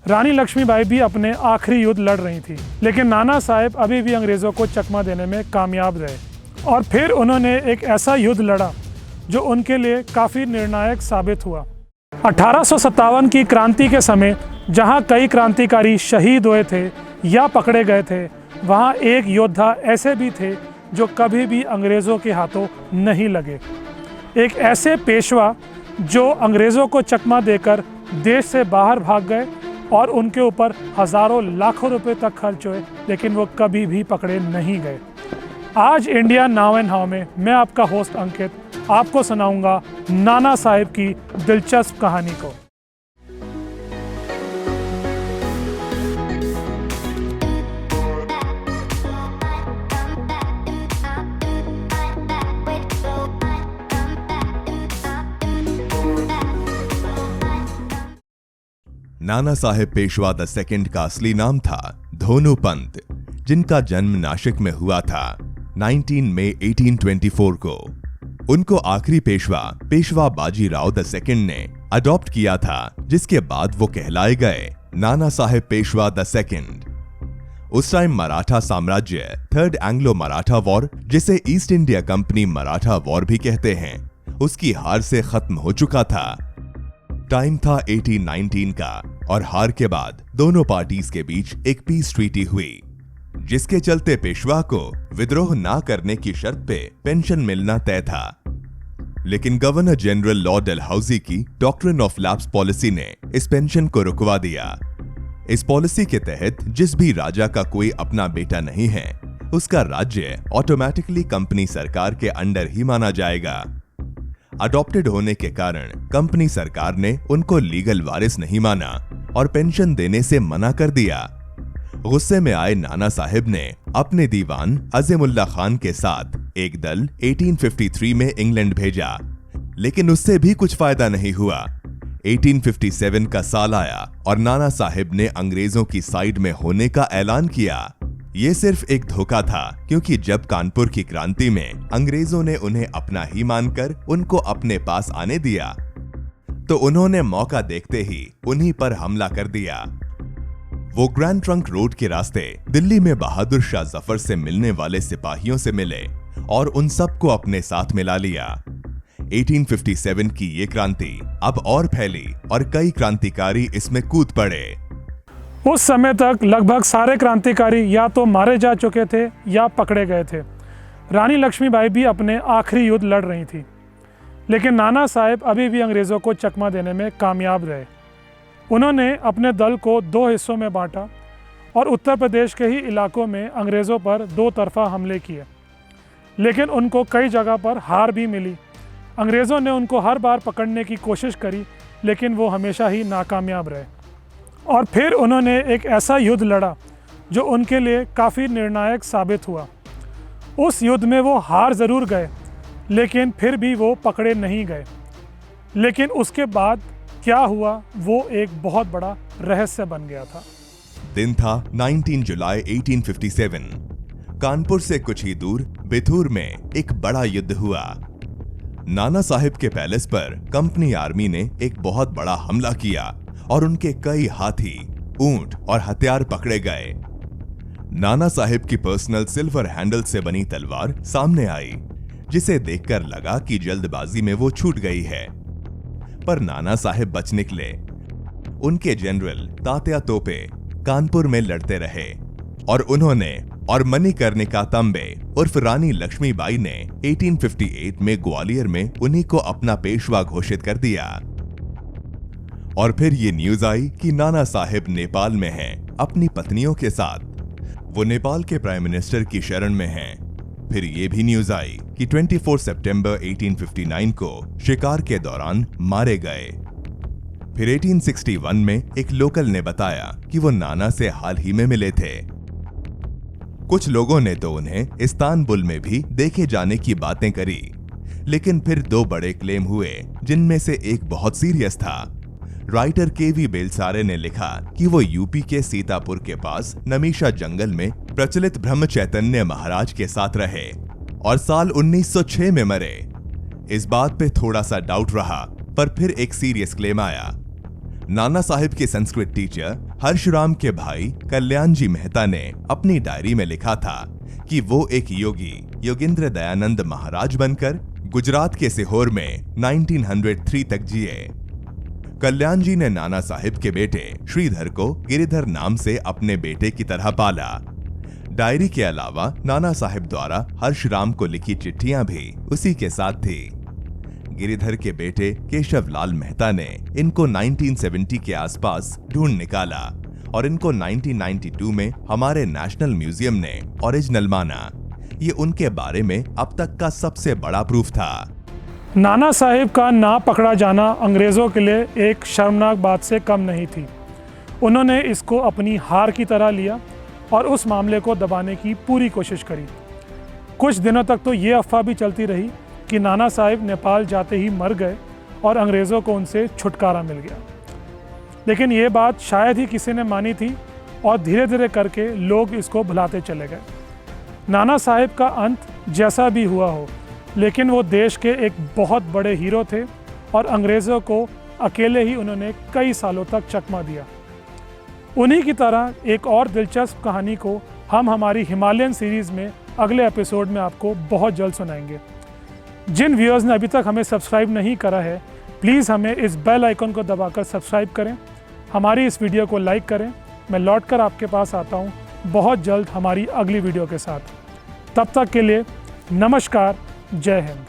रानी लक्ष्मीबाई भी अपने आखिरी युद्ध लड़ रही थी, लेकिन नाना साहेब अभी भी अंग्रेज़ों को चकमा देने में कामयाब रहे और फिर उन्होंने एक ऐसा युद्ध लड़ा जो उनके लिए काफ़ी निर्णायक साबित हुआ। 1857 की क्रांति के समय जहां कई क्रांतिकारी शहीद हुए थे या पकड़े गए थे, वहां एक योद्धा ऐसे भी थे जो कभी भी अंग्रेज़ों के हाथों नहीं लगे। एक ऐसे पेशवा जो अंग्रेज़ों को चकमा देकर देश से बाहर भाग गए और उनके ऊपर हज़ारों लाखों रुपए तक खर्च हुए, लेकिन वो कभी भी पकड़े नहीं गए। आज इंडिया नाउ एंड हाउ में मैं आपका होस्ट अंकित आपको सुनाऊंगा नाना साहेब की दिलचस्प कहानी को। नाना साहेब पेशवा द सेकंड का असली नाम था धोनू पंत, जिनका जन्म नासिक में हुआ था 19 मई 1824 को। उनको आखिरी पेशवा बाजीराव द सेकंड ने अडॉप्ट किया था, जिसके बाद वो कहलाए गए नाना साहेब पेशवा द सेकंड। उस टाइम मराठा साम्राज्य थर्ड एंग्लो मराठा वॉर, जिसे east India company Maratha war भी कहते हैं, उसकी हार से खत्म हो चुका था। टाइम था 1819 का और हार के बाद दोनों पार्टीज के बीच एक पीस ट्रीटी हुई, जिसके चलते पेशवा को विद्रोह ना करने की शर्त पे पेंशन मिलना तय था। लेकिन गवर्नर जनरल लॉर्ड डलहौजी की डॉक्ट्रिन ऑफ लैप्स पॉलिसी ने इस पेंशन को रुकवा दिया। इस पॉलिसी के तहत जिस भी राजा का कोई अपना बेटा नहीं है, उसका राज्य ऑटोमेटिकली कंपनी सरकार के अंडर ही माना जाएगा। अडॉप्टेड होने के कारण कंपनी सरकार ने उनको लीगल वारिस नहीं माना और पेंशन देने से मना कर दिया। गुस्से में आए नाना साहिब ने अपने दीवान अज़ीमुल्लाह खान के साथ एक दल 1853 में इंग्लैंड भेजा, लेकिन उससे भी कुछ फायदा नहीं हुआ। 1857 का साल आया और नाना साहिब ने अंग्रेजों की साइड में होने का ऐलान किया। ये सिर्फ एक धोखा था, क्योंकि जब कानपुर की क्रांति में अंग्रेजों ने उन्हें अपना ही मानकर उनको अपने पास आने दिया, तो उन्होंने मौका देखते ही उन्हीं पर हमला कर दिया। वो ग्रैंड ट्रंक रोड के रास्ते दिल्ली में बहादुर शाह जफर से मिलने वाले सिपाहियों से मिले और उन सबको अपने साथ मिला लिया। 1857 की ये क्रांति अब और फैली और कई क्रांतिकारी इसमें कूद पड़े। उस समय तक लगभग सारे क्रांतिकारी या तो मारे जा चुके थे या पकड़े गए थे। रानी लक्ष्मीबाई भी अपने आखिरी युद्ध लड़ रही थी, लेकिन नाना साहेब अभी भी अंग्रेज़ों को चकमा देने में कामयाब रहे। उन्होंने अपने दल को दो हिस्सों में बांटा और उत्तर प्रदेश के ही इलाकों में अंग्रेज़ों पर दो तरफा हमले किए, लेकिन उनको कई जगह पर हार भी मिली। अंग्रेज़ों ने उनको हर बार पकड़ने की कोशिश करी, लेकिन वो हमेशा ही नाकामयाब रहे। और फिर उन्होंने एक ऐसा युद्ध लड़ा जो उनके लिए काफ़ी निर्णायक साबित हुआ। उस युद्ध में वो हार ज़रूर गए, लेकिन फिर भी वो पकड़े नहीं गए। लेकिन उसके बाद क्या हुआ, वो एक बहुत बड़ा रहस्य बन गया था। दिन था 19 जुलाई 1857। कानपुर से कुछ ही दूर बिथूर में एक बड़ा युद्ध हुआ। नाना साहिब के पैलेस पर कंपनी आर्मी ने एक बहुत बड़ा हमला किया और उनके कई हाथी, ऊंट और हथियार पकड़े गए। नाना साहिब की पर्सनल सिल्वर हैंडल से बनी तलवार सामने आई, जिसे देखकर लगा कि जल्दबाजी में वो छूट गई है, पर नाना साहिब बच निकले। उनके जनरल तात्या तोपे कानपुर में लड़ते रहे और उन्होंने और मणिकर्णिका तंबे उर्फ रानी लक्ष्मीबाई ने 1858 में ग्वालियर में उन्हीं को अपना पेशवा घोषित कर दिया। और फिर ये न्यूज आई कि नाना साहिब नेपाल में हैं अपनी पत्नियों के साथ। वो नेपाल के प्राइम मिनिस्टर की शरण में हैं। फिर ये भी न्यूज आई कि 24 सितंबर 1859 को शिकार के दौरान मारे गए। फिर 1861 में एक लोकल ने बताया कि वो नाना से हाल ही में मिले थे। कुछ लोगों ने तो उन्हें इस्तांबुल में भी देखे जाने की बातें करी, लेकिन फिर दो बड़े क्लेम हुए, जिनमें से एक बहुत सीरियस था। राइटर केवी बेलसारे ने लिखा कि वो यूपी के सीतापुर के पास नमीशा जंगल में प्रचलित ब्रह्म चैतन्य महाराज के साथ रहे और साल 1906 में मरे। इस बात पे थोड़ा सा डाउट रहा, पर फिर एक सीरियस क्लेम आया। नाना साहिब के संस्कृत टीचर हर्षराम के भाई कल्याण जी मेहता ने अपनी डायरी में लिखा था कि वो एक योगी योगेंद्र दयानंद महाराज बनकर गुजरात के सीहोर में 1903 तक जिए। कल्याण जी ने नाना साहिब के बेटे श्रीधर को गिरिधर नाम से अपने बेटे की तरह पाला। डायरी के अलावा नाना साहिब द्वारा हर्षराम को लिखी चिट्ठियां भी उसी के साथ थी। गिरिधर के बेटे केशव लाल मेहता ने इनको 1970 के आसपास ढूंढ निकाला और इनको 1992 में हमारे नेशनल म्यूजियम ने ओरिजिनल माना। ये उनके बारे में अब तक का सबसे बड़ा प्रूफ था। नाना साहिब का ना पकड़ा जाना अंग्रेज़ों के लिए एक शर्मनाक बात से कम नहीं थी। उन्होंने इसको अपनी हार की तरह लिया और उस मामले को दबाने की पूरी कोशिश करी। कुछ दिनों तक तो ये अफवाह भी चलती रही कि नाना साहिब नेपाल जाते ही मर गए और अंग्रेज़ों को उनसे छुटकारा मिल गया। लेकिन ये बात शायद ही किसी ने मानी थी और धीरे धीरे करके लोग इसको भुलाते चले गए। नाना साहिब का अंत जैसा भी हुआ हो, लेकिन वो देश के एक बहुत बड़े हीरो थे और अंग्रेज़ों को अकेले ही उन्होंने कई सालों तक चकमा दिया। उन्हीं की तरह एक और दिलचस्प कहानी को हम हमारी हिमालयन सीरीज़ में अगले एपिसोड में आपको बहुत जल्द सुनाएंगे। जिन व्यूअर्स ने अभी तक हमें सब्सक्राइब नहीं करा है, प्लीज़ हमें इस बेल आइकन को दबाकर सब्सक्राइब करें, हमारी इस वीडियो को लाइक करें। मैं लौटकर आपके पास आता हूँ बहुत जल्द हमारी अगली वीडियो के साथ। तब तक के लिए नमस्कार, जय हिंद।